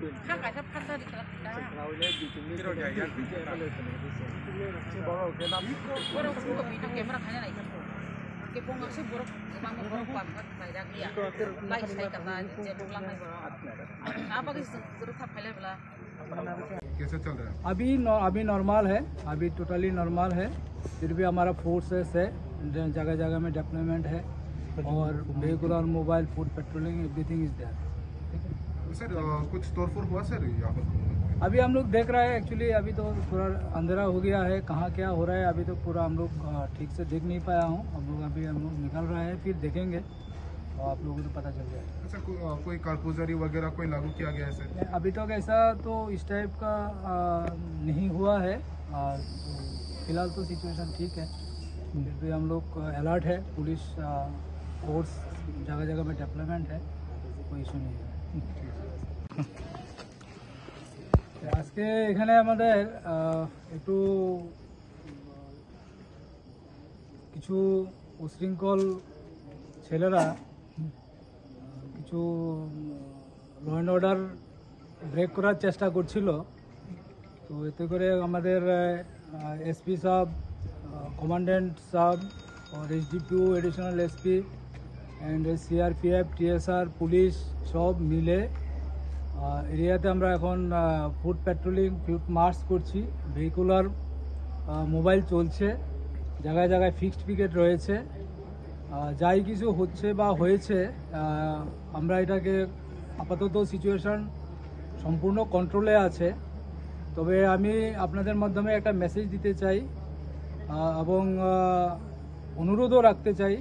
Kakaknya patah di kelas. Borok suka pindah kamera kanya naik. Kepong ngasih borok, mama borok pakai bayar dia. Baik saya kata jadi pulang lagi borok. Apa kisah terus apa lagi belah? कैसे चल रहा है? अभी normal है, अभी totally normal है। फिर भी हमारा फोर्सेस है, जगह जगह में डेवलपमेंट है और व्हीकल और mobile food patrolling everything is there. Sir कुछ तोड़फोड़ हुआ सर यहाँ पर? अभी हम लोग देख रहे हैं, एक्चुअली अभी तो पूरा अंधेरा हो गया है, कहाँ क्या हो रहा है अभी तो पूरा हम लोग ठीक से देख नहीं पाया हूँ। हम लोग निकल रहे हैं, फिर देखेंगे और आप लोगों को तो पता चल जाएगा। सर कोई कारगुजारी वगैरह कोई लागू किया गया है सर? अभी तक ऐसा तो इस टाइप का नहीं हुआ है। फिलहाल तो सिचुएशन ठीक है, फिर भी हम लोग अलर्ट है, पुलिस फोर्स जगह जगह में डेवलपमेंट है, कोई इशू नहीं है। আজকে এখানে আমাদের একটু কিছু উশৃঙ্খল ছেলেরা কিছু ল অ্যান্ড অর্ডার ব্রেক করার চেষ্টা করছিল। তো এতে করে আমাদের এসপি সাহেব, কমান্ড্যান্ট সাহেব और SDPO additional SP and CRPF TSR police सब मिले এরিয়াতে আমরা এখন ফুড পেট্রোলিং ফুড মার্চ করছি। ভেহিকুলার মোবাইল চলছে, জায়গায় জায়গায় ফিক্সড পিকেট রয়েছে। যাই কিছু হচ্ছে বা হয়েছে আমরা এটাকে আপাতত সিচুয়েশন সম্পূর্ণ কন্ট্রোলে আছে। তবে আমি আপনাদের মাধ্যমে একটা মেসেজ দিতে চাই এবং অনুরোধও রাখতে চাই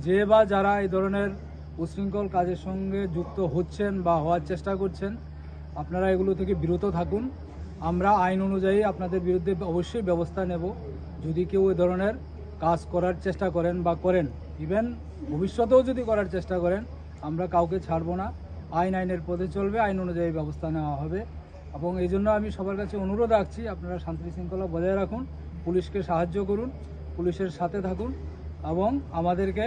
যে বা যারা এই ধরনের উশৃঙ্খল কাজের সঙ্গে যুক্ত হচ্ছেন বা হওয়ার চেষ্টা করছেন, আপনারা এগুলো থেকে বিরত থাকুন। আমরা আইন অনুযায়ী আপনাদের বিরুদ্ধে অবশ্যই ব্যবস্থা নেব। যদি কেউ এই ধরনের কাজ করার চেষ্টা করেন বা করেন, ইভেন ভবিষ্যতেও যদি করার চেষ্টা করেন, আমরা কাউকে ছাড়বো না। আইনের পথে চলবে, আইন অনুযায়ী ব্যবস্থা নেওয়া হবে। এবং এই জন্য আমি সবার কাছে অনুরোধ রাখছি, আপনারা শান্তি শৃঙ্খলা বজায় রাখুন, পুলিশকে সাহায্য করুন, পুলিশের সাথে থাকুন এবং আমাদেরকে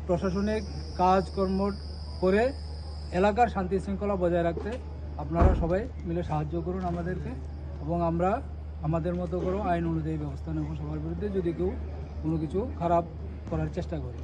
প্রশাসনিক কাজকর্ম করে এলাকার শান্তি শৃঙ্খলা বজায় রাখতে আপনারা সবাই মিলে সাহায্য করুন আমাদেরকে। এবং আমরা আমাদের মতো করে আইন অনুযায়ী ব্যবস্থা নেব সবার বিরুদ্ধে যদি কেউ কোনো কিছু খারাপ করার চেষ্টা করে।